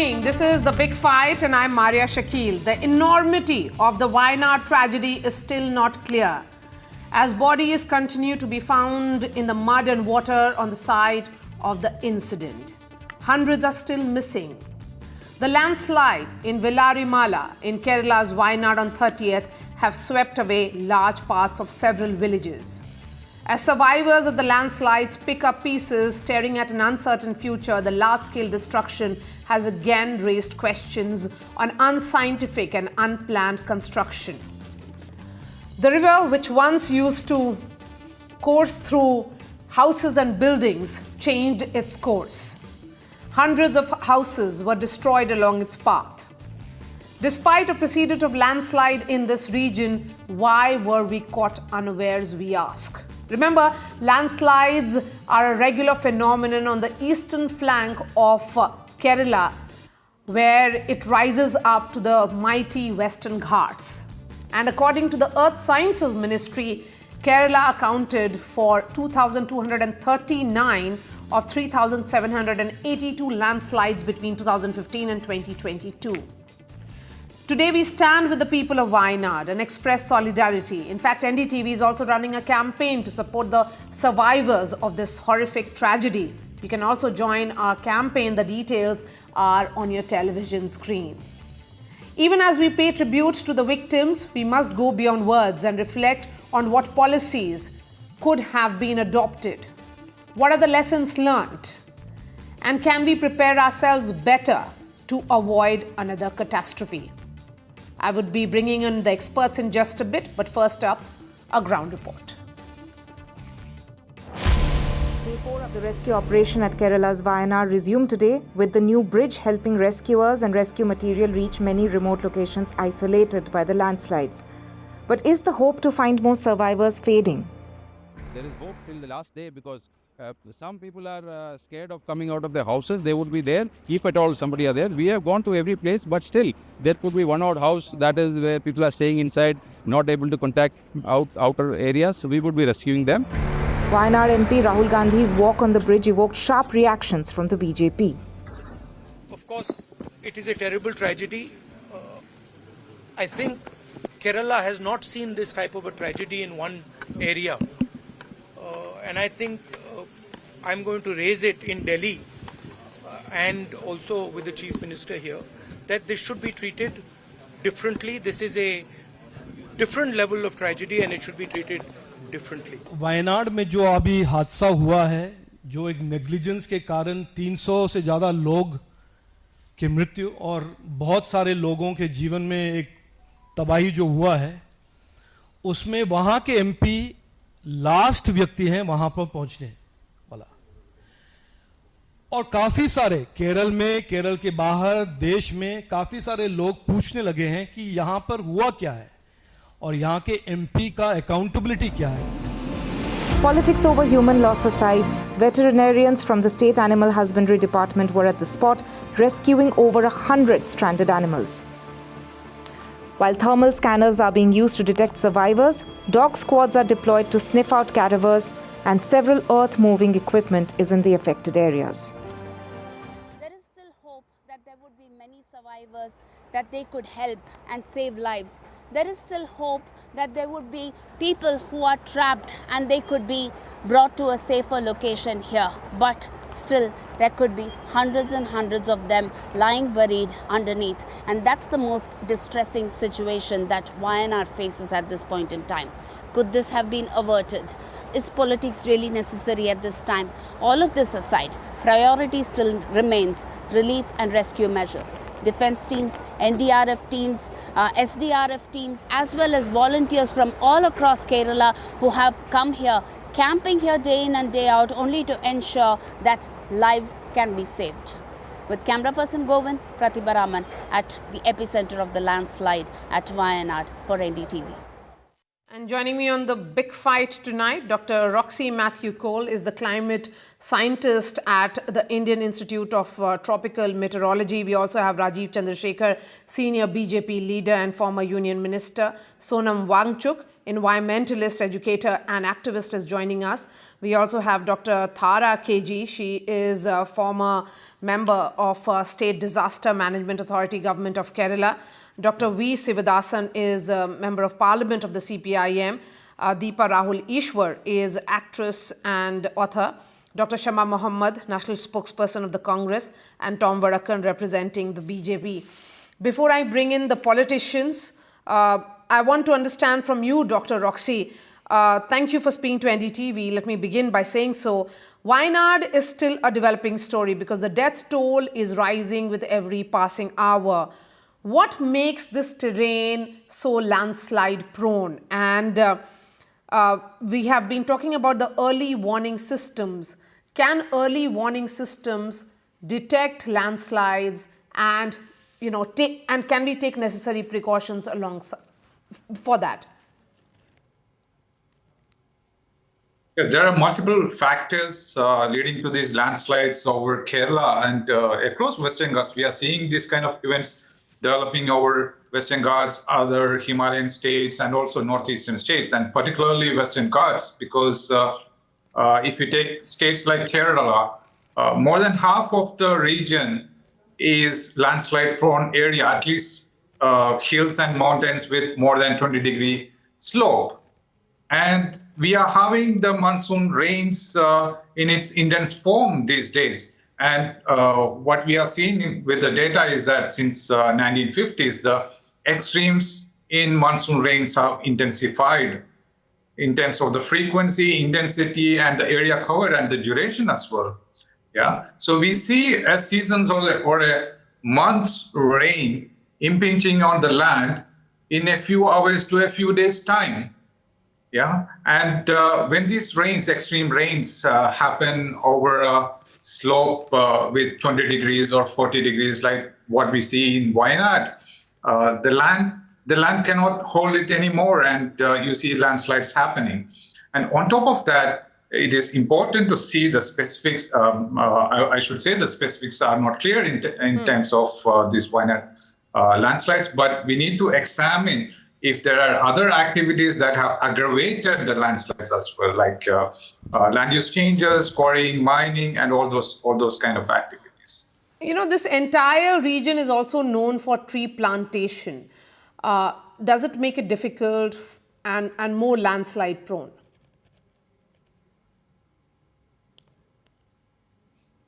This is The Big Fight and I'm Maria Shakil. The enormity of the Wayanad tragedy is still not clear, as bodies continue to be found in the mud and water on the site of the incident. Hundreds are still missing. The landslide in Villarimala in Kerala's Wayanad on 30th have swept away large parts of several villages. As survivors of the landslides pick up pieces staring at an uncertain future, the large-scale destruction has again raised questions on unscientific and unplanned construction. The river, which once used to course through houses and buildings, changed its course. Hundreds of houses were destroyed along its path. Despite a precedent of landslide in this region, why were we caught unawares, we ask? Remember, landslides are a regular phenomenon on the eastern flank of Kerala, where it rises up to the mighty Western Ghats. And according to the Earth Sciences Ministry, Kerala accounted for 2,239 of 3,782 landslides between 2015 and 2022. Today we stand with the people of Wayanad and express solidarity. In fact, NDTV is also running a campaign to support the survivors of this horrific tragedy. You can also join our campaign. The details are on your television screen. Even as we pay tribute to the victims, we must go beyond words and reflect on what policies could have been adopted. What are the lessons learned? And can we prepare ourselves better to avoid another catastrophe? I would be bringing in the experts in just a bit, but first up, a ground report. Day 4 of the rescue operation at Kerala's Wayanad resumed today, with the new bridge helping rescuers and rescue material reach many remote locations isolated by the landslides. But is the hope to find more survivors fading? There is hope till the last day, because some people are scared of coming out of their houses. They would be there if at all somebody are there. We have gone to every place, but still there could be one odd house that is where people are staying inside, not able to contact outer areas. So we would be rescuing them. Wayanad MP Rahul Gandhi's walk on the bridge evoked sharp reactions from the BJP. Of course, it is a terrible tragedy. I think Kerala has not seen this type of a tragedy in one area. And I think I'm going to raise it in Delhi and also with the Chief Minister here, that this should be treated differently. This is a different level of tragedy and it should be treated differently. Wayanad में जो अभी हादसा हुआ है, जो एक negligence के कारण 300 से ज़्यादा लोग की मृत्यु और बहुत सारे लोगों के जीवन में एक तबाही जो हुआ है, उसमें वहाँ के एमपी लास्ट व्यक्ति हैं वहाँ पर पहुँचने वाला। और काफ़ी सारे केरल में, केरल के बाहर, देश में काफ़ी सारे लोग पूछने लगे हैं कि यहाँ पर हुआ क्या है और यहाँ के एमपी का अकाउंटेबिलिटी क्या है। Politics over human loss aside, veterinarians from the State Animal Husbandry Department were at the spot, rescuing over 100 stranded animals. While thermal scanners are being used to detect survivors, dog squads are deployed to sniff out cadavers, and several earth-moving equipment is in the affected areas. There is still hope that there would be many survivors that they could help and save lives. There is still hope that there would be people who are trapped and they could be brought to a safer location here. But still, there could be hundreds and hundreds of them lying buried underneath. And that's the most distressing situation that Wayanad faces at this point in time. Could this have been averted? Is politics really necessary at this time? All of this aside, priority still remains relief and rescue measures. Defense teams, NDRF teams, SDRF teams, as well as volunteers from all across Kerala who have come here, camping here day in and day out, only to ensure that lives can be saved. With camera person Govind, Pratibha Raman at the epicenter of the landslide at Wayanad for NDTV. And joining me on The Big Fight tonight, Dr. Roxy Matthew Cole is the climate scientist at the Indian Institute of Tropical Meteorology. We also have Rajiv Chandrasekhar, senior BJP leader and former Union Minister, Sonam Wangchuk, environmentalist, educator, and activist, is joining us. We also have Dr. Thara KG. She is a former member of State Disaster Management Authority, Government of Kerala. Dr. V. Sivadasan is a member of Parliament of the CPIM. Deepa Rahul Ishwar is actress and author. Dr. Shama Mohammed, national spokesperson of the Congress, and Tom Vadakan representing the BJP. Before I bring in the politicians, I want to understand from you, Dr. Roxy. Thank you for speaking to NDTV. Let me begin by saying so. Wayanad is still a developing story because the death toll is rising with every passing hour. What makes this terrain so landslide prone? And we have been talking about the early warning systems. Can early warning systems detect landslides and, can we take necessary precautions alongside for that? There are multiple factors leading to these landslides over Kerala and across Western Ghats. We are seeing these kind of events developing over Western Ghats, other Himalayan states, and also northeastern states, and particularly Western Ghats, because if you take states like Kerala, more than half of the region is landslide-prone area, at least hills and mountains with more than 20-degree slope. And we are having the monsoon rains in its intense form these days. And what we are seeing with the data is that since 1950s, the extremes in monsoon rains have intensified in terms of the frequency, intensity, and the area covered and the duration as well. Yeah. So we see a season's or a month's rain impinging on the land in a few hours to a few days' time. Yeah. And when these rains, extreme rains, happen over a slope with 20 degrees or 40 degrees, like what we see in Wayanad, the land cannot hold it anymore, and you see landslides happening. And on top of that, it is important to see the specifics. I should say the specifics are not clear in terms of these Wayanad landslides, but we need to examine if there are other activities that have aggravated the landslides as well, like land use changes, quarrying, mining, and all those kind of activities. This entire region is also known for tree plantation. Does it make it difficult and more landslide prone?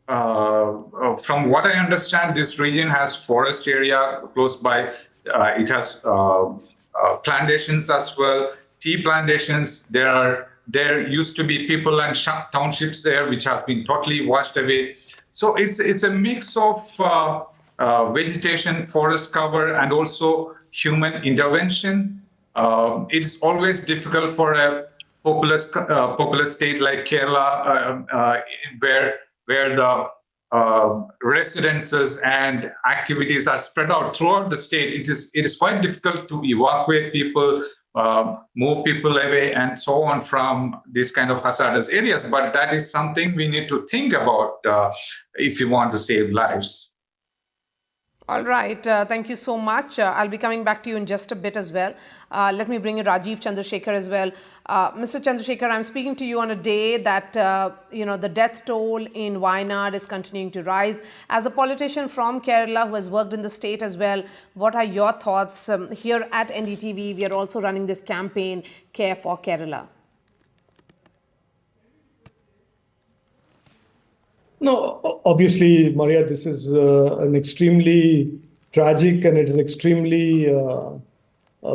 From what I understand, this region has forest area close by. It has plantations as well, tea plantations. There used to be people and townships there, which has been totally washed away. So it's a mix of vegetation, forest cover, and also human intervention. It's always difficult for a populous state like Kerala, where the residences and activities are spread out throughout the state. It is quite difficult to evacuate people, move people away, and so on from these kind of hazardous areas. But that is something we need to think about if you want to save lives. All right. Thank you so much. I'll be coming back to you in just a bit as well. Let me bring in Rajiv Chandrasekhar as well. Mr. Chandrasekhar, I'm speaking to you on a day that, the death toll in Wayanad is continuing to rise. As a politician from Kerala who has worked in the state as well, what are your thoughts? Here at NDTV, we are also running this campaign, Care for Kerala. No, obviously, Maria, this is an extremely tragic, and it is extremely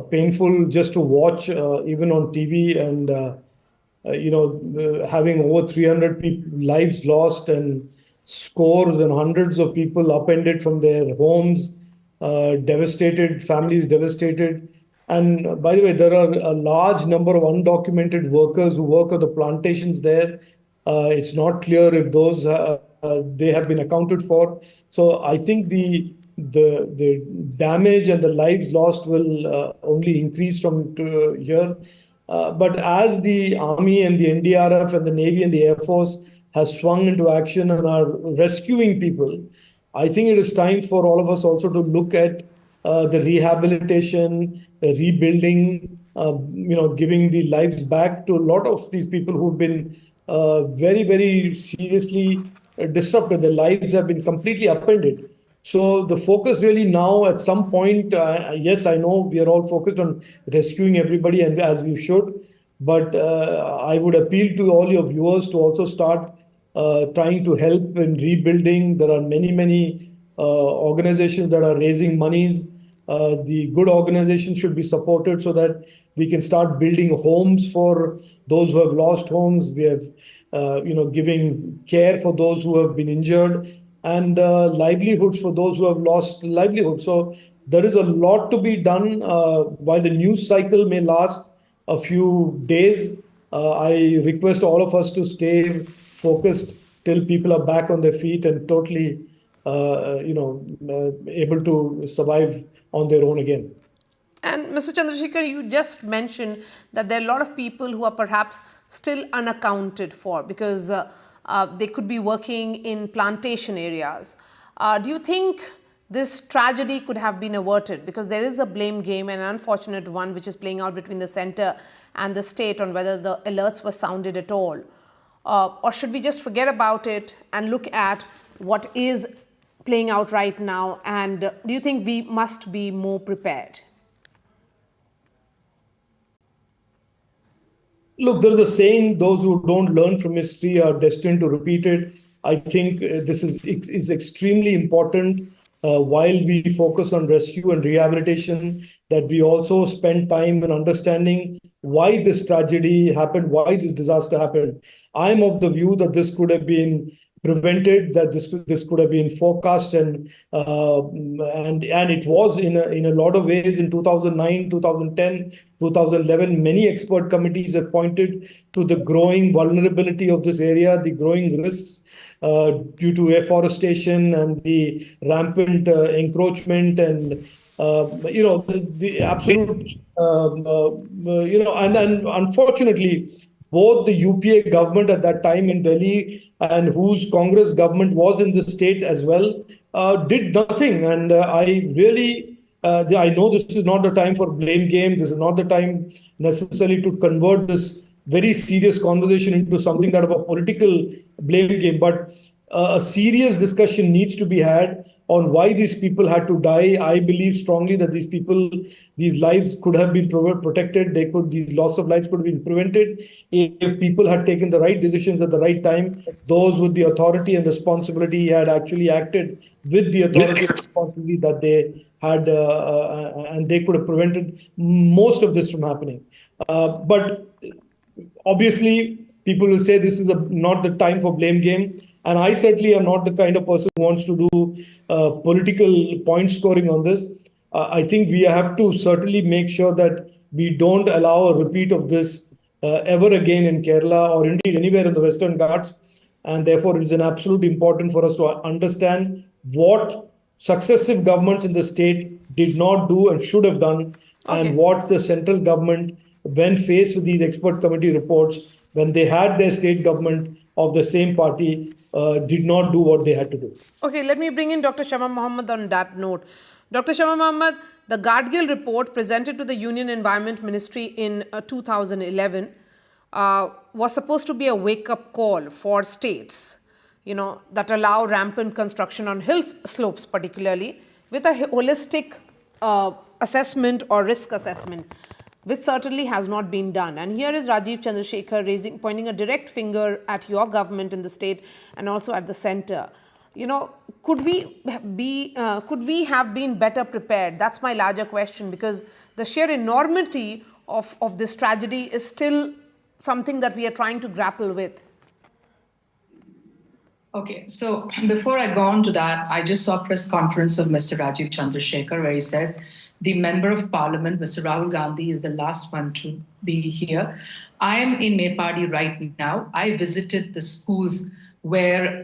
painful just to watch, even on TV, and having over 300 lives lost and scores and hundreds of people upended from their homes, devastated, families devastated. And by the way, there are a large number of undocumented workers who work on the plantations there. It's not clear if those they have been accounted for. So I think the damage and the lives lost will only increase from here. But as the Army and the NDRF and the Navy and the Air Force has swung into action and are rescuing people, I think it is time for all of us also to look at the rehabilitation, rebuilding giving the lives back to a lot of these people who've been very, very seriously disrupted. Their lives have been completely upended. So the focus really now, at some point, yes, I know we are all focused on rescuing everybody, and as we should, but I would appeal to all your viewers to also start trying to help in rebuilding. There are many, many organizations that are raising monies. The good organizations should be supported so that we can start building homes for those who have lost homes. We have, giving care for those who have been injured, and livelihoods for those who have lost livelihood. So there is a lot to be done. While the news cycle may last a few days, I request all of us to stay focused till people are back on their feet and totally, able to survive on their own again. And Mr. Chandrasekhar, you just mentioned that there are a lot of people who are perhaps still unaccounted for because they could be working in plantation areas. Do you think this tragedy could have been averted? Because there is a blame game, an unfortunate one, which is playing out between the centre and the state on whether the alerts were sounded at all. Or should we just forget about it and look at what is playing out right now? And do you think we must be more prepared? Look, there is a saying, those who don't learn from history are destined to repeat it. I think this is extremely important while we focus on rescue and rehabilitation, that we also spend time in understanding why this tragedy happened, why this disaster happened. I'm of the view that this could have been prevented, that this could have been forecast, and it was in a lot of ways. In 2009, 2010, 2011, many expert committees have pointed to the growing vulnerability of this area, the growing risks due to afforestation and the rampant encroachment, and the absolute and unfortunately, both the UPA government at that time in Delhi and whose Congress government was in the state as well did nothing. And I know this is not the time for blame game. This is not the time necessarily to convert this very serious conversation into something that of a political blame game. But a serious discussion needs to be had on why these people had to die. I believe strongly that these lives could have been protected. These loss of lives could have been prevented if people had taken the right decisions at the right time. Those with the authority and responsibility had actually acted with the authority and responsibility that they had, and they could have prevented most of this from happening. But obviously, people will say this is not the time for blame game. And I certainly am not the kind of person who wants to do political point scoring on this. I think we have to certainly make sure that we don't allow a repeat of this ever again in Kerala or indeed anywhere in the Western Ghats. And therefore, it is an absolute important for us to understand what successive governments in the state did not do and should have done, and what the central government, when faced with these expert committee reports, when they had their state government of the same party, did not do what they had to do. Okay, let me bring in Dr. Shama Mohammed on that note. Dr. Shama Mohammed, the Gadgil report presented to the Union Environment Ministry in 2011 was supposed to be a wake-up call for states, that allow rampant construction on hill slopes particularly, with a holistic assessment or risk assessment, which certainly has not been done. And here is Rajiv Chandrasekhar pointing a direct finger at your government in the state and also at the center. Could we have been better prepared? That's my larger question, because the sheer enormity of this tragedy is still something that we are trying to grapple with. Okay, so before I go on to that, I just saw a press conference of Mr. Rajiv Chandrasekhar where he says the Member of Parliament, Mr. Rahul Gandhi, is the last one to be here. I am in Mepadi right now. I visited the schools where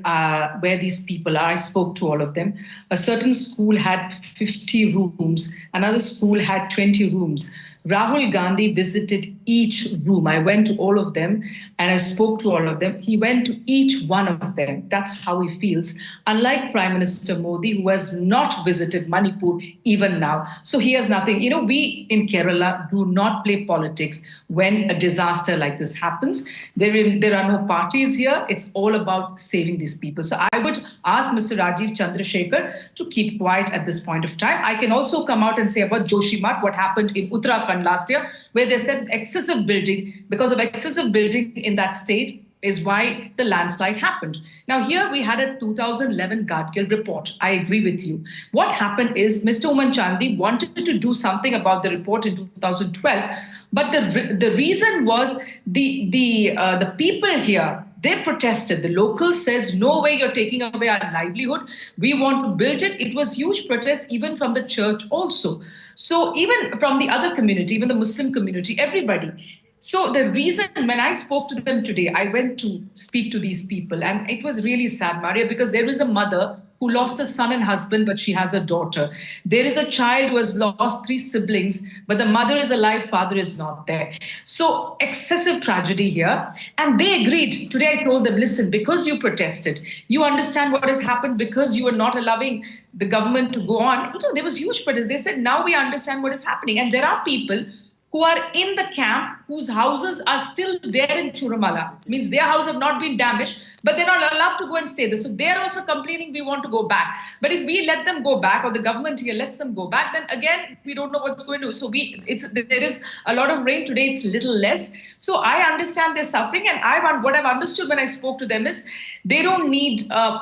these people are. I spoke to all of them. A certain school had 50 rooms. Another school had 20 rooms. Rahul Gandhi visited each room. I went to all of them and I spoke to all of them. He went to each one of them. That's how he feels. Unlike Prime Minister Modi, who has not visited Manipur even now. So he has nothing. You know, we in Kerala do not play politics when a disaster like this happens. There are no parties here. It's all about saving these people. So I would ask Mr. Rajiv Chandrasekhar to keep quiet at this point of time. I can also come out and say about Joshimath, what happened in Uttarakhand last year, where they said excessive building, because of excessive building in that state is why the landslide happened. Now here we had a 2011 Gadgil report. I agree with you. What happened is Mr. Oman Chandi wanted to do something about the report in 2012, but the reason was the people here, they protested. The local says, no way, you're taking away our livelihood. We want to build it. It was huge protest even from the church also. So even from the other community, even the Muslim community, everybody. So the reason when I spoke to them today, I went to speak to these people, and it was really sad, Maria, because there is a mother who lost a son and husband, but she has a daughter. There is a child who has lost 3 siblings, but the mother is alive, father is not there. So excessive tragedy here. And they agreed. Today I told them, listen, because you protested, you understand what has happened because you are not allowing the government to go on. You know, there was huge protest. They said, now we understand what is happening. And there are people who are in the camp, whose houses are still there in Churumala. Means their house have not been damaged, but they're not allowed to go and stay there. So they're also complaining, we want to go back. But if we let them go back, or the government here lets them go back, then again, we don't know what's going to do. So there is a lot of rain today, it's little less. So I understand their suffering, and what I've understood when I spoke to them is they don't need,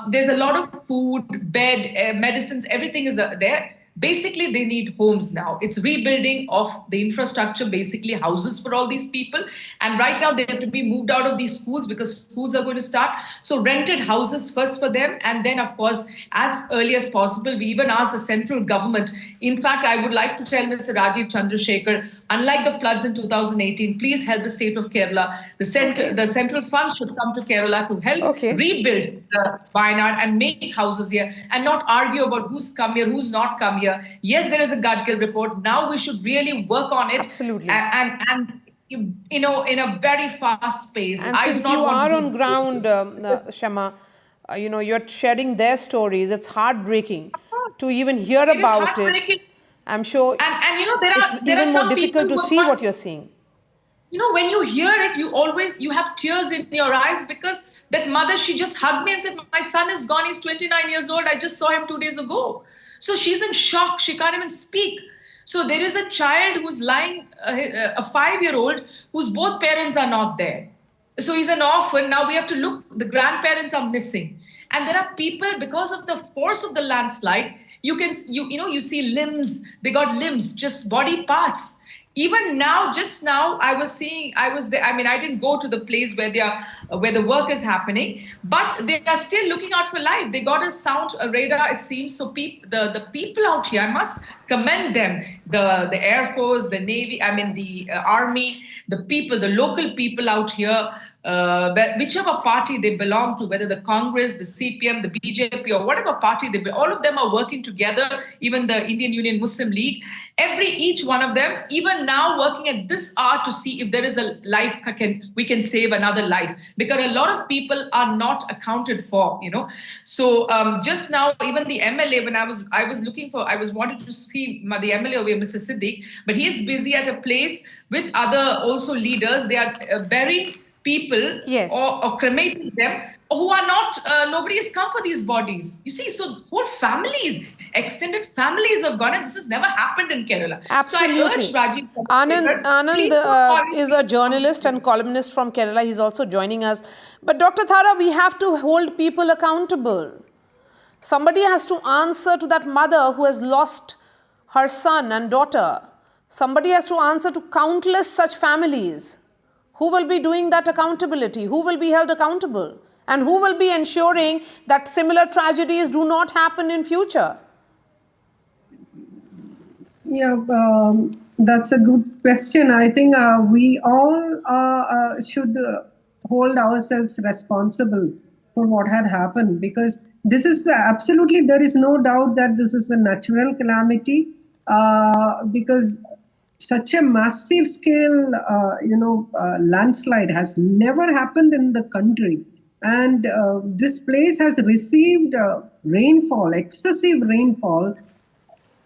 there's a lot of food, bed, medicines, everything is there. Basically, they need homes now. It's rebuilding of the infrastructure, basically houses for all these people. And right now, they have to be moved out of these schools because schools are going to start. So rented houses first for them. And then, of course, as early as possible, we even asked the central government. In fact, I would like to tell Mr. Rajiv Chandrasekhar, unlike the floods in 2018, please help the state of Kerala. The central funds should come to Kerala to help rebuild the Wayanad and make houses here and not argue about who's come here, who's not come here. Yes, there is a Gadgil report. Now we should really work on it. Absolutely. And you know, in a very fast pace. And since you are on ground, Shama, you know, you're sharing their stories. It's heartbreaking to even hear about it. I'm sure and you know, it's even more difficult to see what you're seeing. You know, when you hear it, you have tears in your eyes, because that mother, she just hugged me and said, my son is gone. He's 29 years old. I just saw him 2 days ago. So she's in shock. She can't even speak. So there is a child who's lying, a 5-year-old, whose both parents are not there. So he's an orphan. Now we have to look, the grandparents are missing. And there are people, because of the force of the landslide, you see limbs, they got limbs, just body parts. Even now, just now, I was there. I mean, I didn't go to the place where the work is happening, but they are still looking out for life. They got a radar, it seems. So the people out here, I must commend them. The Air Force, the Navy, I mean, the Army, the people, the local people out here, whichever party they belong to, whether the Congress, the CPM, the BJP, or whatever party they belong, all of them are working together, even the Indian Union Muslim League, each one of them, even now working at this hour to see if there is a life, we can save another life, because a lot of people are not accounted for, you know. So just now, even the MLA, when I was wanting to see the MLA over Mr. Siddiq, but he is busy at a place with other also leaders. They are burying people or cremating them who are not, nobody has come for these bodies. You see, so whole families, extended families have gone, and this has never happened in Kerala. Absolutely. So I urge Rajiv, Anand is a journalist and columnist from Kerala. He's also joining us. But Dr. Thara, we have to hold people accountable. Somebody has to answer to that mother who has lost her son and daughter. Somebody has to answer to countless such families. Who will be doing that accountability? Who will be held accountable? And who will be ensuring that similar tragedies do not happen in future? Yeah, that's a good question. I think we all should hold ourselves responsible for what had happened, because this is absolutely, there is no doubt that this is a natural calamity, because such a massive scale, landslide has never happened in the country. And this place has received rainfall, excessive rainfall,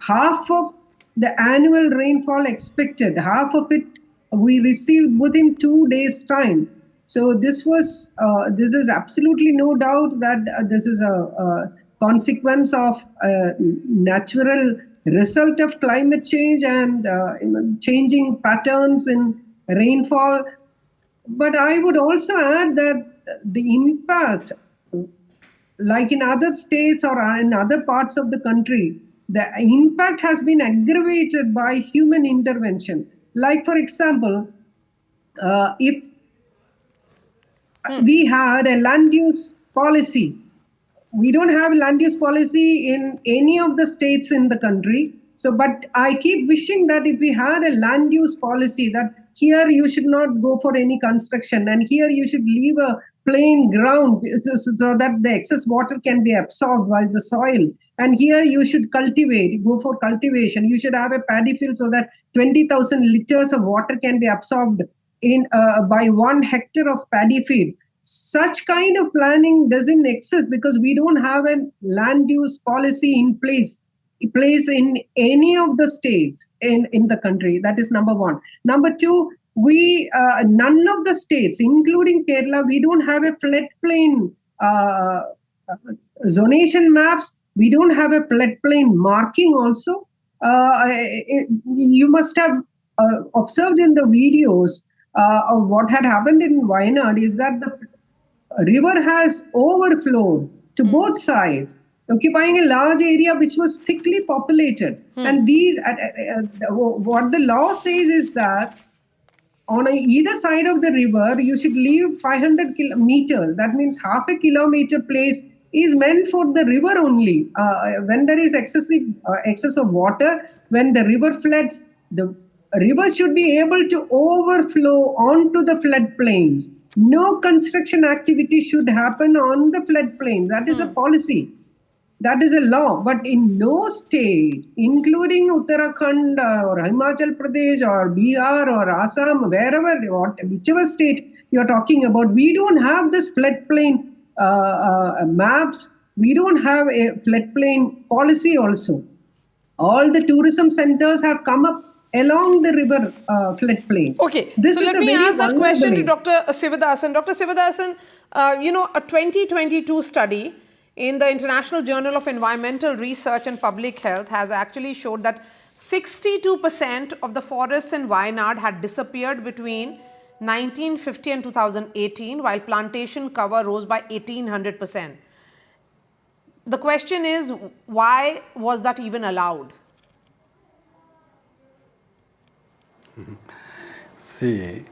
half of the annual rainfall expected, half of it we received within 2 days' time. So this is absolutely no doubt that this is a consequence of natural result of climate change and changing patterns in rainfall. But I would also add that the impact, like in other states or in other parts of the country, the impact has been aggravated by human intervention. Like, for example, if we had a land use policy, we don't have land use policy in any of the states in the country. So, but I keep wishing that if we had a land use policy, that here you should not go for any construction, and here you should leave a plain ground so that the excess water can be absorbed by the soil. And here you should cultivate, go for cultivation. You should have a paddy field so that 20,000 liters of water can be absorbed in by 1 hectare of paddy field. Such kind of planning doesn't exist because we don't have a land use policy in place in any of the states in the country. That is number one. Number two, we none of the states, including Kerala, we don't have a floodplain zonation maps. We don't have a floodplain marking also. You must have observed in the videos of what had happened in Wayanad is that the river has overflowed to both sides, occupying a large area which was thickly populated. And these, what the law says is that on either side of the river, you should leave 500 meters. That means half a kilometer place is meant for the river only. When there is excess of water, when the river floods, the river should be able to overflow onto the floodplains. No construction activity should happen on the floodplains. That is a policy. That is a law. But in no state, including Uttarakhand or Himachal Pradesh or Bihar or Assam, wherever, whichever state you're talking about, we don't have this floodplain maps. We don't have a floodplain policy also. All the tourism centers have come up along the river floodplains. Okay, so let me ask that question to Dr. Sivadasan. Dr. Sivadasan, a 2022 study in the International Journal of Environmental Research and Public Health has actually showed that 62% of the forests in Wayanad had disappeared between 1950 and 2018, while plantation cover rose by 1800%. The question is, why was that even allowed? See,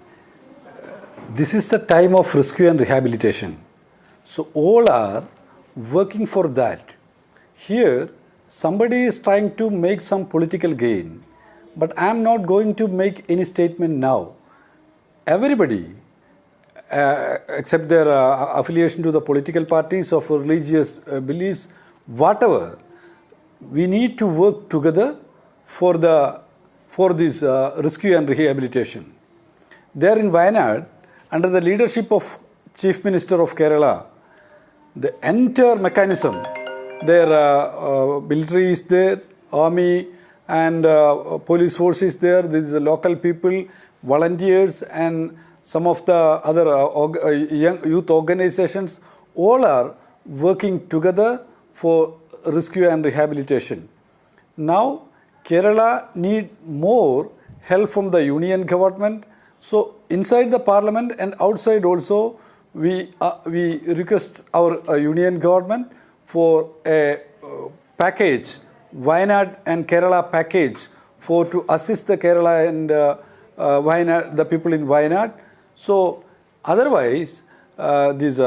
this is the time of rescue and rehabilitation. So all are working for that. Here, somebody is trying to make some political gain, but I am not going to make any statement now. Everybody, except their affiliation to the political parties or for religious beliefs, whatever, we need to work together for this rescue and rehabilitation. There in Wayanad, under the leadership of Chief Minister of Kerala, the entire mechanism, their military is there, army and police force is there, there is local people, volunteers and some of the other young youth organizations, all are working together for rescue and rehabilitation. Now, Kerala need more help from the union government. So inside the parliament and outside also, we request our union government for a package, Wayanad and Kerala package, for to assist the Kerala and Wayanad, the people in Wayanad. So otherwise, this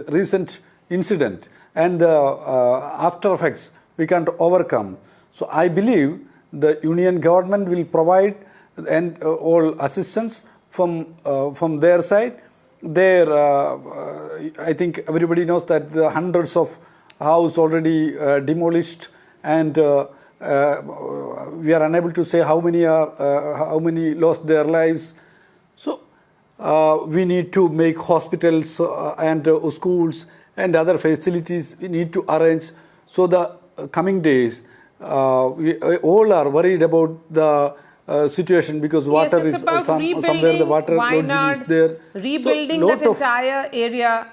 recent incident and the after effects we can't overcome. So I believe the union government will provide and all assistance from their side. There, I think everybody knows that the hundreds of houses already demolished and we are unable to say how many lost their lives. So we need to make hospitals and schools and other facilities we need to arrange. So the coming days, we all are worried about the situation because water yes, it's is about somewhere the water Wayanad, is there. rebuilding so that entire area.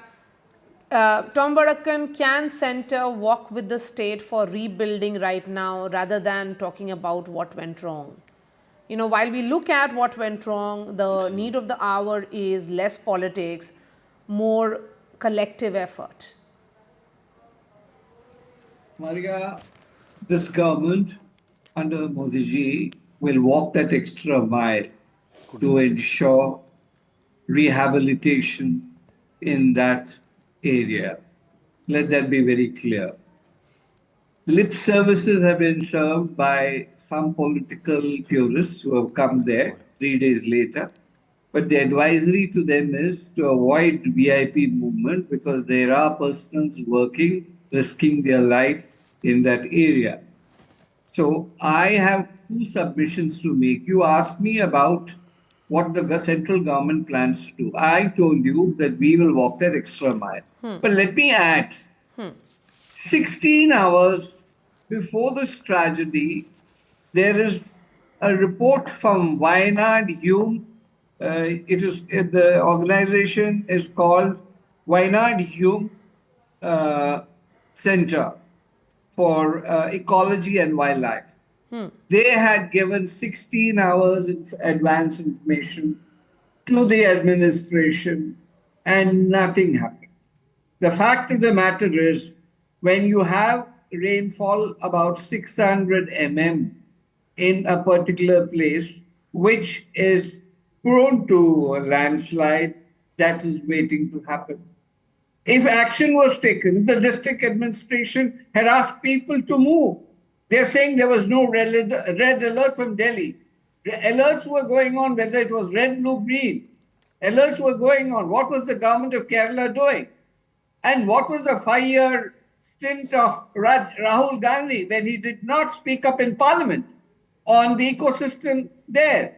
Tom Vadakan, can centre walk with the state for rebuilding right now rather than talking about what went wrong? You know, while we look at what went wrong, the need of the hour is less politics, more collective effort. Maria, this government under Modi ji will walk that extra mile to ensure rehabilitation in that area. Let that be very clear. Lip services have been served by some political tourists who have come there 3 days later. But the advisory to them is to avoid VIP movement because there are persons working, risking their life in that area. So I have two submissions to make. You asked me about what the central government plans to do. I told you that we will walk that extra mile. But let me add, 16 hours before this tragedy, there is a report from Wayanad the organization is called Wayanad Center for Ecology and Wildlife. They had given 16 hours in advance information to the administration and nothing happened. The fact of the matter is, when you have rainfall about 600 mm in a particular place, which is prone to a landslide, that is waiting to happen. If action was taken, the district administration had asked people to move. They're saying there was no red alert from Delhi. The alerts were going on, whether it was red, blue, green. Alerts were going on. What was the government of Kerala doing? And what was the 5-year stint of Rahul Gandhi when he did not speak up in parliament on the ecosystem there?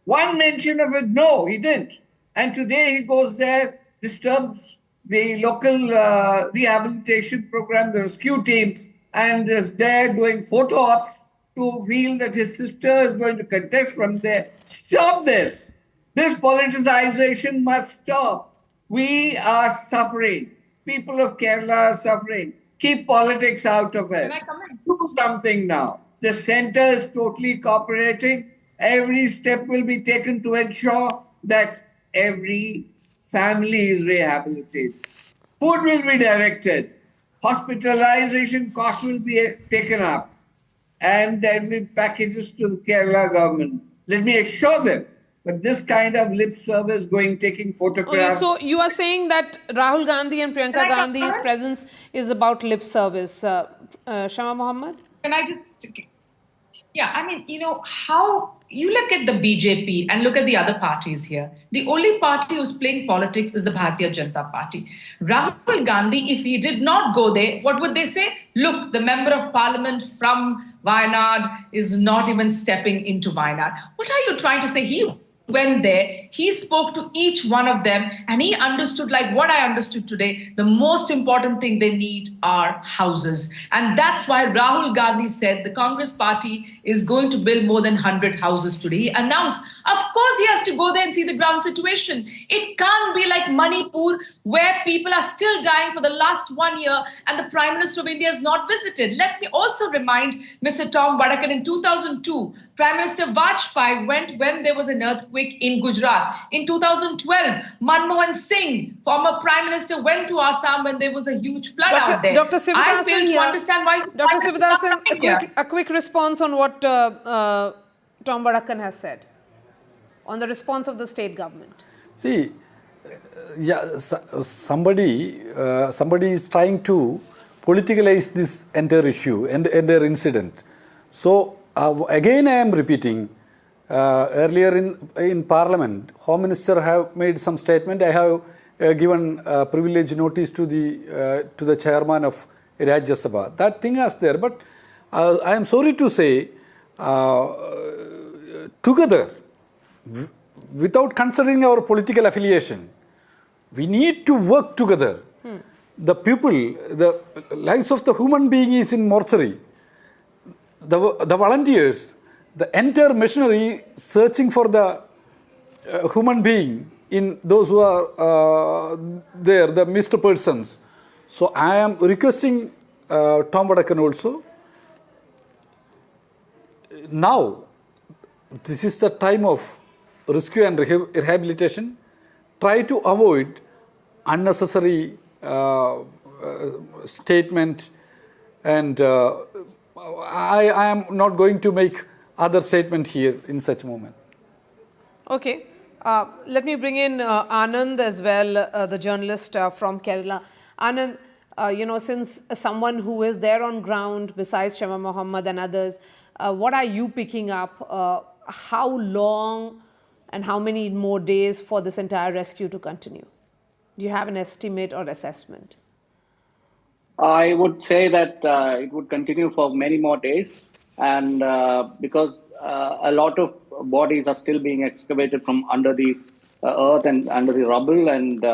One mention of it, no, he didn't. And today he goes there, disturbs the local rehabilitation program, the rescue teams, and is there doing photo ops to feel that his sister is going to contest from there. Stop this. This politicization must stop. We are suffering. People of Kerala are suffering. Keep politics out of it. Do something now. The center is totally cooperating. Every step will be taken to ensure that every family is rehabilitated. Food will be directed. Hospitalization costs will be taken up. And there will be packages to the Kerala government. Let me assure them. But this kind of lip service taking photographs. So you are saying that Rahul Gandhi and Priyanka Gandhi's presence is about lip service. Shama Mohammed? Can I just... Yeah, I mean, you know, how you look at the BJP and look at the other parties here. The only party who's playing politics is the Bharatiya Janata Party. Rahul Gandhi, if he did not go there, what would they say? Look, the member of parliament from Wayanad is not even stepping into Wayanad. What are you trying to say? He went there, he spoke to each one of them, and he understood, like what I understood today, the most important thing they need are houses. And that's why Rahul Gandhi said the Congress party is going to build more than 100 houses today. He announced, of course he has to go there and see the ground situation. It can't be like Manipur, where people are still dying for the last 1 year and the Prime Minister of India has not visited. Let me also remind Mr. Tom Vadakan, in 2002, Prime Minister Vajpayee went when there was an earthquake in Gujarat. In 2012, Manmohan Singh, former Prime Minister, went to Assam when there was a huge flood out there. Dr. Sivasan, I fail to understand why... Dr. Sivasan, a quick response on what Tom Vadakan has said on the response of the state government. See, somebody is trying to politicalize this entire issue and entire incident. So again, I am repeating. Earlier in Parliament, Home Minister have made some statement. I have given privilege notice to the chairman of Rajya Sabha. That thing is there, but I am sorry to say, together, without considering our political affiliation, we need to work together. The people, the lives of the human being is in mortuary. The volunteers, the entire machinery searching for the human being in those who are there, the missed persons. So I am requesting Tom Vadakan also. Now, this is the time of rescue and rehabilitation. Try to avoid unnecessary statement, and I am not going to make other statement here in such moment. Okay. Let me bring in Anand as well, the journalist from Kerala. Anand, since someone who is there on ground besides Shema Mohammed and others, what are you picking up? How long and how many more days for this entire rescue to continue? Do you have an estimate or assessment? I would say that it would continue for many more days, and because a lot of bodies are still being excavated from under the earth and under the rubble, and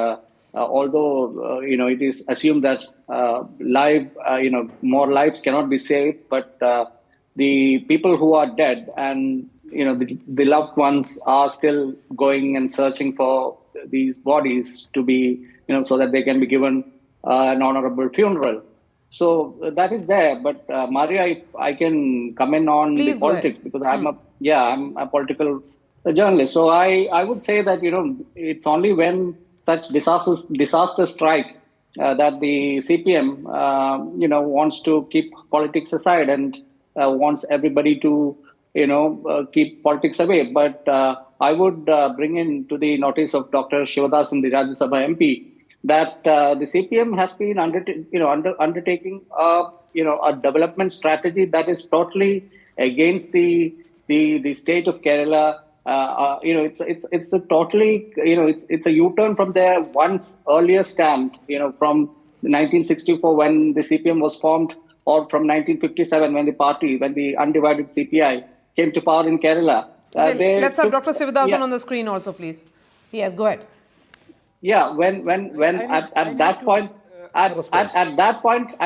although it is assumed that more lives cannot be saved, but the people who are dead and the loved ones are still going and searching for these bodies to be so that they can be given an honorable funeral. So that is there. But Maria, if I can comment on Please the politics, because I'm a political journalist. So I would say that it's only when such disasters strike that the CPM wants to keep politics aside and wants everybody to keep politics away. But I would bring in to the notice of Dr. Shivadas and the Rajya Sabha MP that the CPM has been undertaking a development strategy that is totally against the state of Kerala. It's a totally it's a U-turn from their once earlier stand from 1964 when the CPM was formed, or from 1957 when the undivided CPI came to power in Kerala. Let's have Dr. Sivadas on the screen also, please. Yes, go ahead. Yeah, at that point,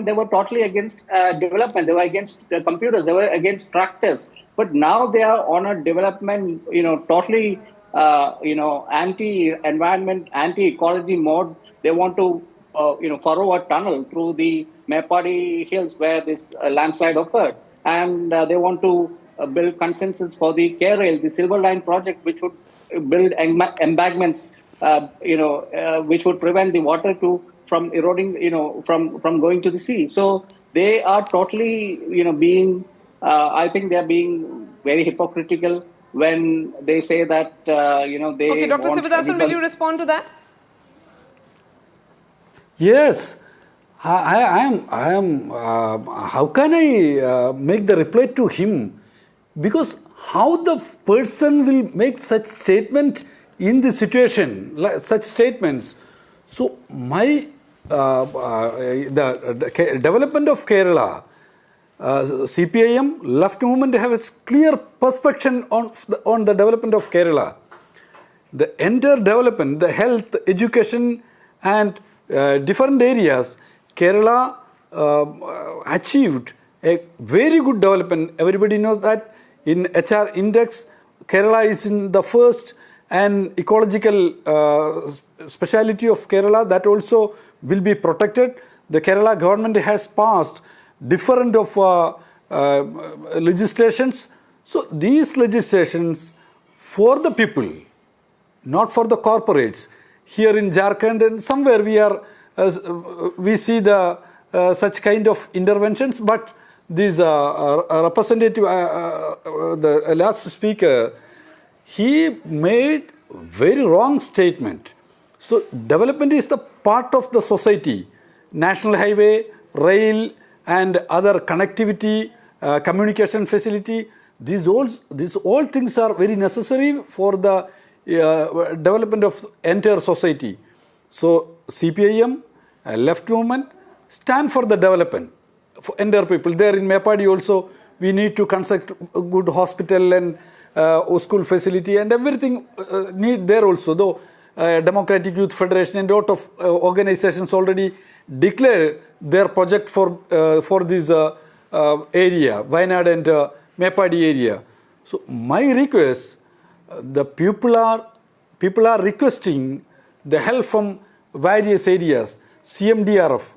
they were totally against development. They were against computers. They were against tractors. But now they are on a development, totally, anti-environment, anti-ecology mode. They want to, furrow a tunnel through the Mepadi Hills where this landslide occurred, and they want to build consensus for the K-Rail, the Silver Line project, which would build embankments. Which would prevent the water from eroding, from going to the sea. So they are totally, I think they are being very hypocritical when they say that, they. Okay, Dr. Sivadas, will you respond to that? Yes, I am. How can I make the reply to him? Because how the person will make such statement in this situation, such statements. So the development of Kerala, CPIM, left movement have a clear perspective on the development of Kerala. The entire development, the health, education and different areas, Kerala achieved a very good development. Everybody knows that in HR index, Kerala is in the first, and ecological speciality of Kerala, that also will be protected. The Kerala government has passed different of legislations. So these legislations for the people, not for the corporates. Here in Jharkhand and somewhere we see the such kind of interventions, but these representative, the last speaker, he made very wrong statement. So development is the part of the society. National highway, rail and other connectivity, communication facility, these all things are very necessary for the development of entire society. So CPIM, left movement, stand for the development. for entire people. There in Mepadi also, we need to construct a good hospital and school facility and everything need there also. Though Democratic Youth Federation and a lot of organizations already declare their project for this area, Wayanad and Mepadi area. So my request, the people are requesting the help from various areas, CMDRF,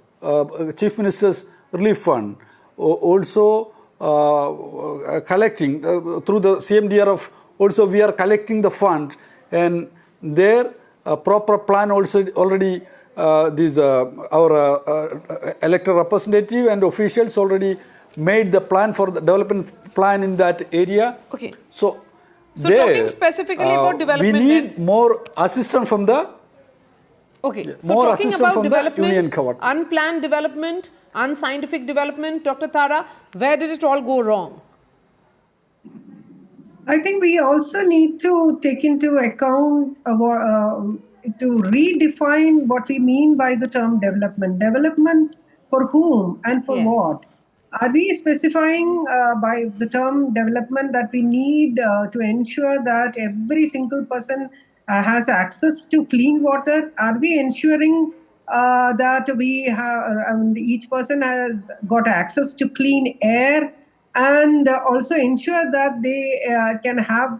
Chief Minister's Relief Fund, also collecting through the CMDRF. Also, we are collecting the fund, and their proper plan also already our elected representative and officials already made the plan for the development plan in that area. Okay. So there, talking specifically about development, we need more assistance from the. Okay. So more talking assistance about from development, the union covered. Unplanned development, unscientific development, Dr. Tara, where did it all go wrong? I think we also need to take into account to redefine what we mean by the term development. Development for whom and for what? Are we specifying by the term development that we need to ensure that every single person has access to clean water? Are we ensuring that we have each person has got access to clean air, and also ensure that they can have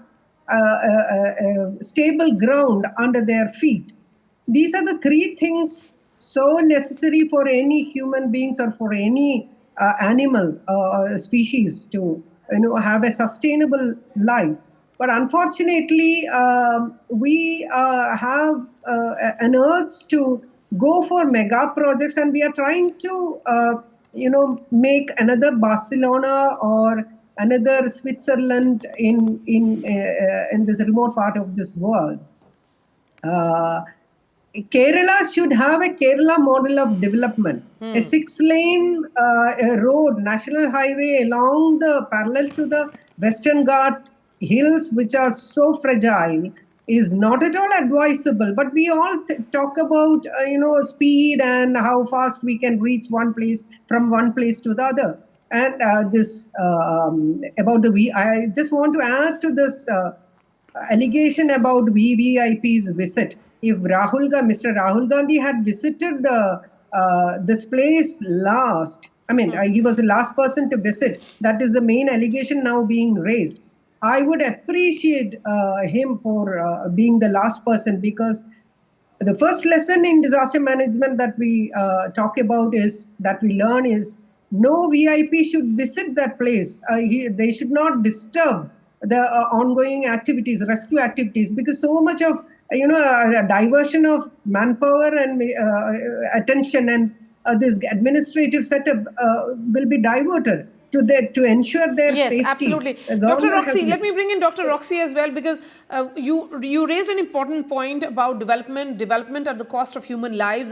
stable ground under their feet? These are the three things so necessary for any human beings or for any animal species to have a sustainable life. But unfortunately, we have an urge to go for mega projects, and we are trying to make another Barcelona or another Switzerland in this remote part of this world. Kerala should have a Kerala model of development. A 6-lane road, national highway along the parallel to the Western Ghat hills, which are so fragile, is not at all advisable. But we all talk about speed and how fast we can reach one place from one place to the other. And this about the I just want to add to this allegation about VVIP's visit. If Mr. Rahul Gandhi had visited this place last, he was the last person to visit. That is the main allegation now being raised. I would appreciate him for being the last person, because the first lesson in disaster management that we talk about is that we learn is no VIP should visit that place. They should not disturb the ongoing activities, rescue activities, because so much of a diversion of manpower and attention and this administrative setup will be diverted to ensure their safety. Yes, absolutely. Dr. Roxy, let me bring in Dr. Roxy as well, because you raised an important point about development at the cost of human lives.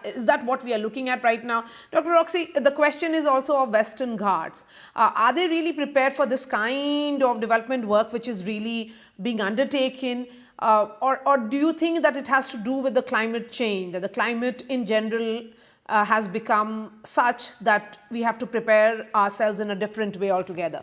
Is that what we are looking at right now? Dr. Roxy, the question is also of Western Ghats. Are they really prepared for this kind of development work which is really being undertaken? Or do you think that it has to do with the climate change, that the climate in general has become such that we have to prepare ourselves in a different way altogether?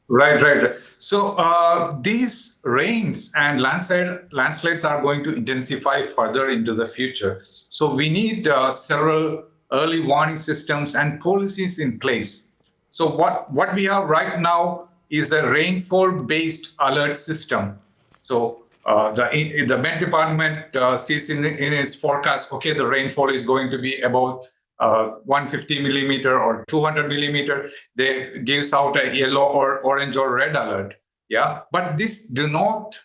Right. So these rains and landslides are going to intensify further into the future. So we need several early warning systems and policies in place. So what we have right now is a rainfall-based alert system. So the Met Department sees in its forecast, okay, the rainfall is going to be about 150 millimeter or 200 millimeter. They gives out a yellow or orange or red alert. Yeah, but this do not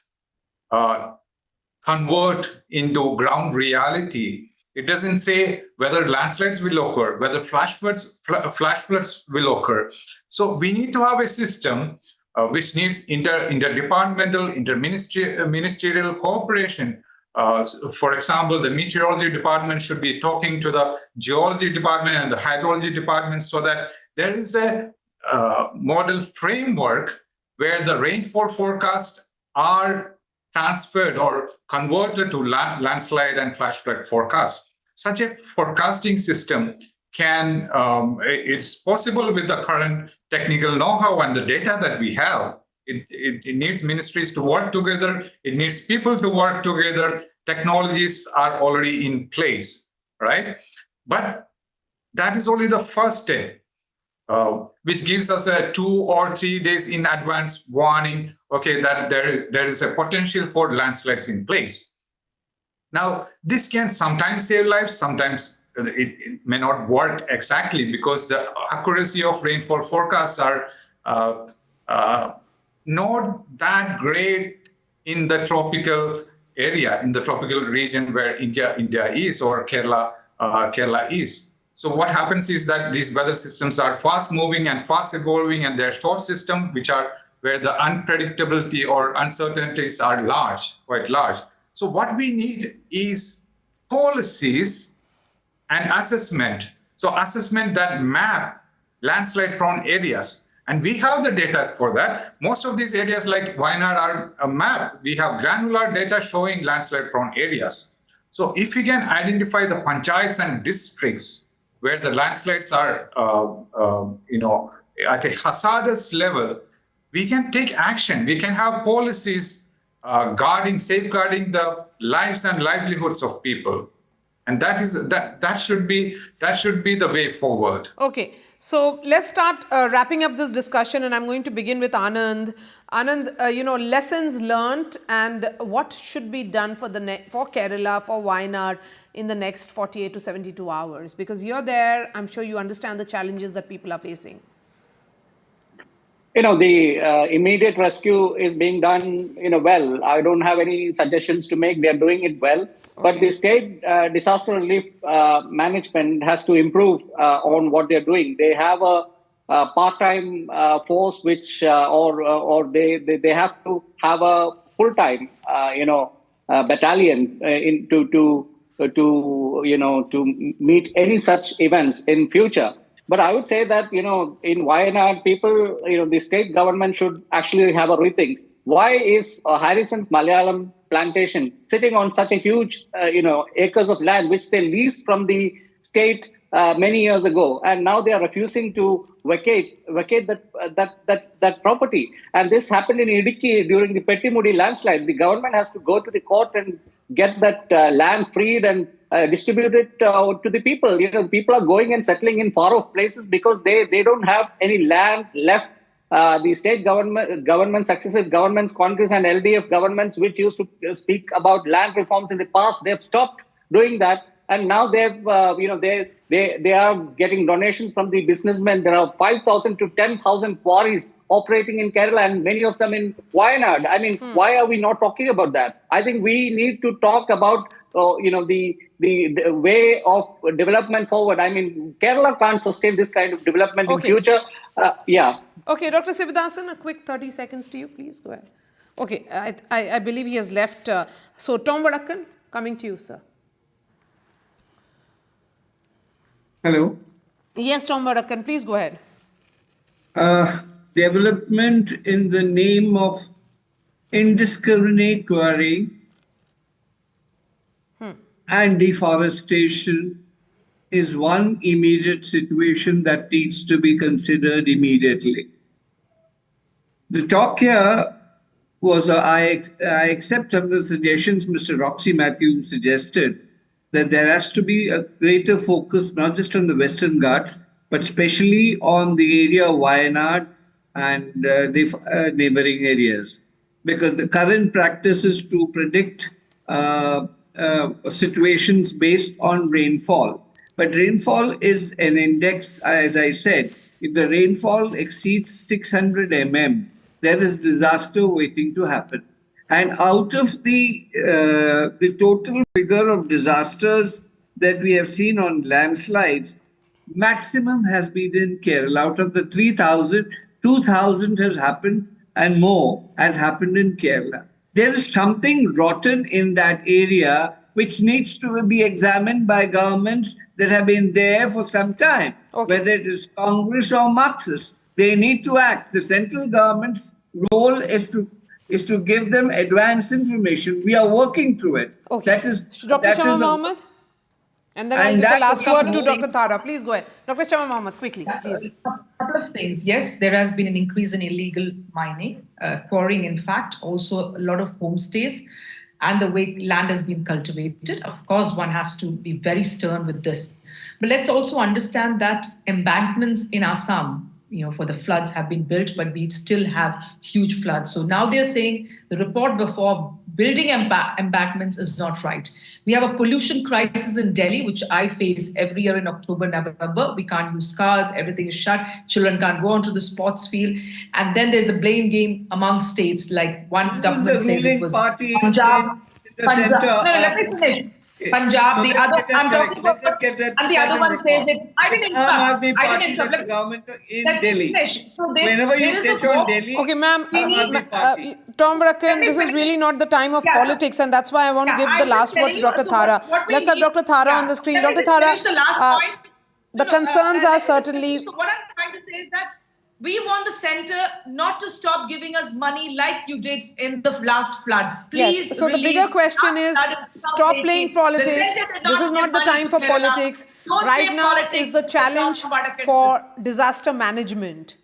convert into ground reality. It doesn't say whether landslides will occur, whether flash floods will occur. So we need to have a system which needs interdepartmental, ministerial cooperation. For example, the meteorology department should be talking to the geology department and the hydrology department, so that there is a model framework where the rainfall forecasts are transferred or converted to landslide and flash flood forecasts. such a forecasting system can, it's possible with the current technical know-how and the data that we have. It needs ministries to work together. It needs people to work together. Technologies are already in place, right? But that is only the first step, which gives us a 2 or 3 days in advance warning, okay, that there is a potential for landslides in place. Now, this can sometimes save lives, sometimes it may not work exactly because the accuracy of rainfall forecasts are not that great in the tropical area, in the tropical region where India is, or Kerala is. So what happens is that these weather systems are fast moving and fast evolving, and they're short systems, where the unpredictability or uncertainties are quite large. So what we need is policies and assessment. So assessment that map landslide prone areas. And we have the data for that. Most of these areas like Wayanad are a map. We have granular data showing landslide prone areas. So if we can identify the panchayats and districts where the landslides are, at a hazardous level, we can take action. We can have policies safeguarding the lives and livelihoods of people, and that should be the way forward. Okay, so let's start wrapping up this discussion, and I'm going to begin with Anand. Anand, lessons learned and what should be done for Kerala, for Wayanad in the next 48 to 72 hours, because you're there. I'm sure you understand the challenges that people are facing. The immediate rescue is being done, well. I don't have any suggestions to make. They're doing it well. Okay. But the state disaster relief management has to improve on what they're doing. They have a part-time force, which or they have to have a full-time, battalion to meet any such events in future. But I would say that, in Wayanad, people, the state government should actually have a rethink. Why is Harrison's Malayalam plantation sitting on such a huge, acres of land, which they leased from the state many years ago, and now they are refusing to vacate that property? And this happened in Idukki during the Pettimudi landslide. The government has to go to the court and get that land freed and distribute it to the people. People are going and settling in far-off places because they don't have any land left. The state government, successive governments, Congress and LDF governments, which used to speak about land reforms in the past, they've stopped doing that. And now they've, they are getting donations from the businessmen. There are 5,000 to 10,000 quarries operating in Kerala, and many of them in Wayanad. I mean, why are we not talking about that? I think we need to talk about, the way of development forward. I mean, Kerala can't sustain this kind of development in future. Yeah. Okay, Dr. Sivadathan, a quick 30 seconds to you, please. Go ahead. Okay, I believe he has left. So, Tom Vadakkan, coming to you, sir. Hello. Yes, Tom Vadakkan, please go ahead. Development in the name of indiscriminate quarrying and deforestation is one immediate situation that needs to be considered immediately. The talk here was, I accept some of the suggestions Mr. Roxy Matthews suggested, that there has to be a greater focus not just on the Western Ghats, but especially on the area of Wayanad and the neighboring areas. Because the current practice is to predict situations based on rainfall. But rainfall is an index, as I said. If the rainfall exceeds 600 mm, there is disaster waiting to happen. And out of the total figure of disasters that we have seen on landslides, maximum has been in Kerala. Out of the 3,000, 2,000 has happened and more has happened in Kerala. There is something rotten in that area which needs to be examined by governments that have been there for some time, whether it is Congress or Marxist. They need to act. The central government's role is to give them advance information. We are working through it. Okay. Dr. Shah Mohammed? And then I'll give the that's last a word to couple Dr. Thara. Please go ahead. Dr. Shama Mohammed, quickly, please. A couple of things. Yes, there has been an increase in illegal mining, quarrying, in fact, also a lot of homestays, and the way land has been cultivated. Of course, one has to be very stern with this. But let's also understand that embankments in Assam, for the floods have been built, but we still have huge floods. So now they're saying the report before building embankments is not right. We have a pollution crisis in Delhi, which I face every year in October, November. We can't use cars, everything is shut, children can't go onto the sports field. And then there's a blame game among states, like one government says it was Punjab. Center. No, let me finish. Punjab, the other, I'm talking about, and the other one says that I didn't interrupt. Government in Let me Delhi. finish. So Whenever you there is touch a on hope. Delhi, Okay, ma'am, Tom Let Bracken, me this is finish. really not the time of politics, and that's why I want to give the I'm just last word to telling Dr. you, so Thara. what we Let's have need- Dr. Thara on the screen. Let me Dr. just Thara, finish the last point. the concerns are let me just certainly... finish. So what I'm trying to say is that we want the centre not to stop giving us money like you did in the last flood. Please Yes, so the bigger question is, stop playing politics. This is not the time for politics. Right now is the challenge for disaster management.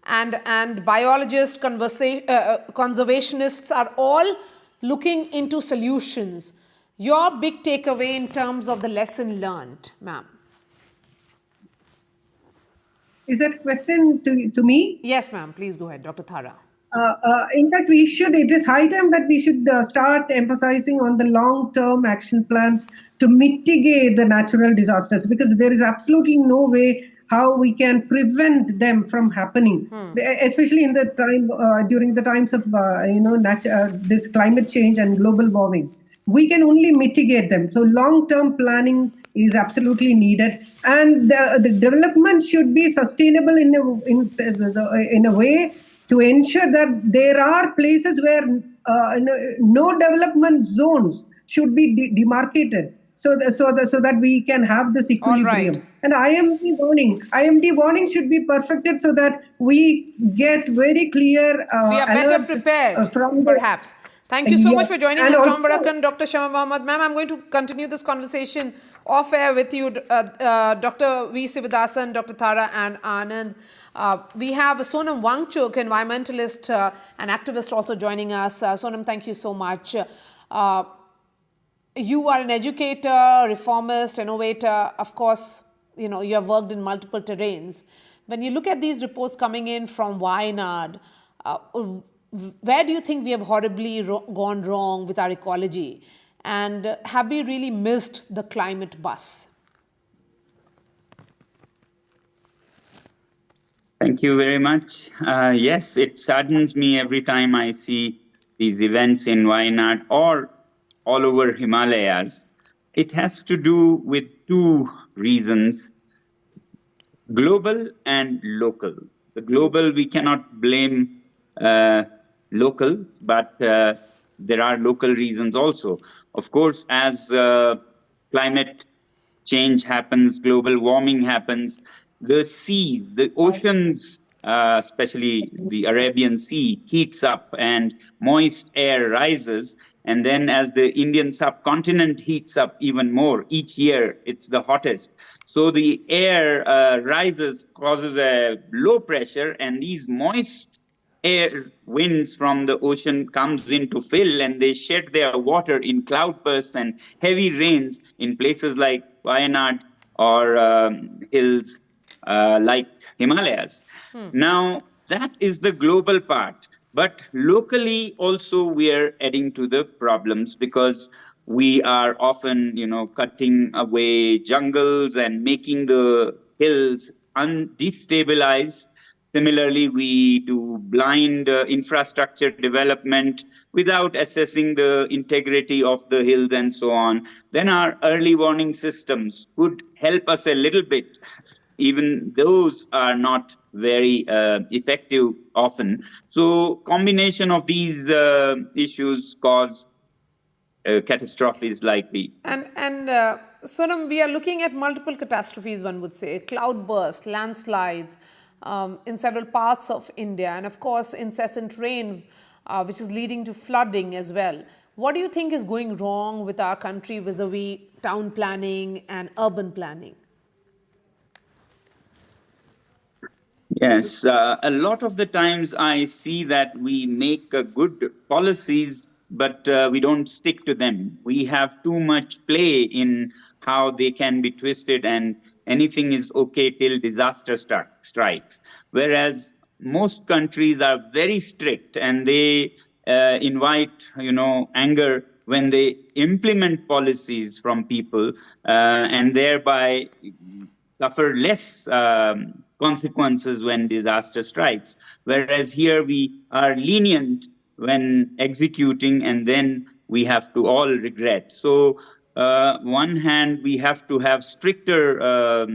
And biologists, conservationists are all looking into solutions. Your big takeaway in terms of the lesson learned, ma'am? Is that a question to me? Yes, ma'am. Please go ahead, Dr. Thara. In fact, it is high time that we should start emphasizing on the long-term action plans to mitigate the natural disasters, because there is absolutely no way how we can prevent them from happening, especially in the time during the times of this climate change and global warming. We can only mitigate them. So long-term planning is absolutely needed, and the development should be sustainable in a way to ensure that there are places where no development zones should be demarcated, so that we can have this equilibrium. Right. And IMD warning should be perfected so that we get very clear. We are better prepared, perhaps. Thank you so much for joining us, Tom Bracken, Dr. Shama Mohammed. Ma'am, I'm going to continue this conversation off air with you, Dr. V. Sivadathan, Dr. Thara and Anand. We have Sonam Wangchuk, environmentalist and activist, also joining us. Sonam, thank you so much. You are an educator, reformist, innovator. Of course, you have worked in multiple terrains. When you look at these reports coming in from Wayanad, where do you think we have horribly gone wrong with our ecology? And have we really missed the climate bus? Thank you very much. Yes, it saddens me every time I see these events in Wayanad or all over Himalayas. It has to do with two reasons, global and local. The global, we cannot blame local, but there are local reasons also. Of course, as climate change happens, global warming happens, the seas, the oceans, especially the Arabian Sea, heats up and moist air rises. And then as the Indian subcontinent heats up even more, each year it's the hottest. So the air rises, causes a low pressure, and these moist air winds from the ocean comes in to fill, and they shed their water in cloudbursts and heavy rains in places like Wayanad or hills like Himalayas. Now, that is the global part. But locally also we are adding to the problems, because we are often, cutting away jungles and making the hills destabilized. Similarly, we do blind infrastructure development without assessing the integrity of the hills and so on. Then our early warning systems could help us a little bit. Even those are not very effective often. So combination of these issues cause catastrophes like these. And Sonam, we are looking at multiple catastrophes, one would say, cloudbursts, landslides in several parts of India, and of course incessant rain, which is leading to flooding as well. What do you think is going wrong with our country vis-a-vis town planning and urban planning? Yes, a lot of the times I see that we make good policies, but we don't stick to them. We have too much play in how they can be twisted, and anything is okay till disaster strikes. Whereas most countries are very strict, and they invite, anger when they implement policies from people, and thereby suffer less consequences when disaster strikes. Whereas here we are lenient when executing, and then we have to all regret. So, one hand, we have to have stricter,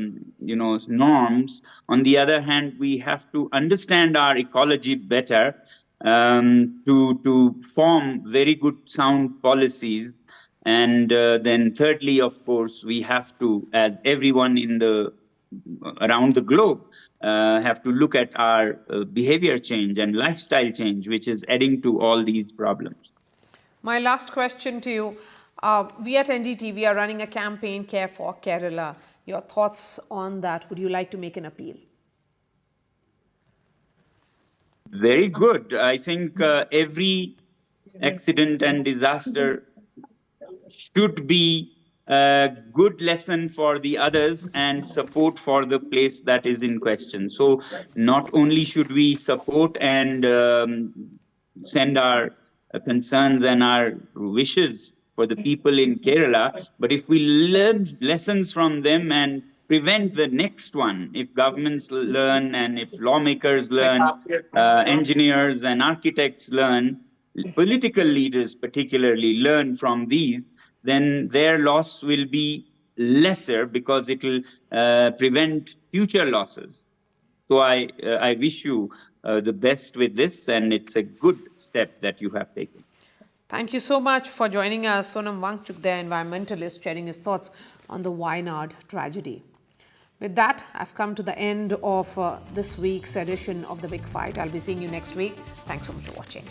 norms. On the other hand, we have to understand our ecology better, to form very good, sound policies. And then thirdly, of course, we have to, as everyone around the globe, have to look at our behavior change and lifestyle change, which is adding to all these problems. My last question to you. We at NDTV are running a campaign, Care for Kerala. Your thoughts on that? Would you like to make an appeal? Very good. I think every accident and disaster should be a good lesson for the others and support for the place that is in question. So not only should we support and send our concerns and our wishes for the people in Kerala, but if we learn lessons from them and prevent the next one, if governments learn and if lawmakers learn, engineers and architects learn, political leaders particularly learn from these, then their loss will be lesser because it will prevent future losses. So I wish you the best with this, and it's a good step that you have taken. Thank you so much for joining us. Sonam Wangchuk, the environmentalist, sharing his thoughts on the Wayanad tragedy. With that, I've come to the end of this week's edition of The Big Fight. I'll be seeing you next week. Thanks so much for watching.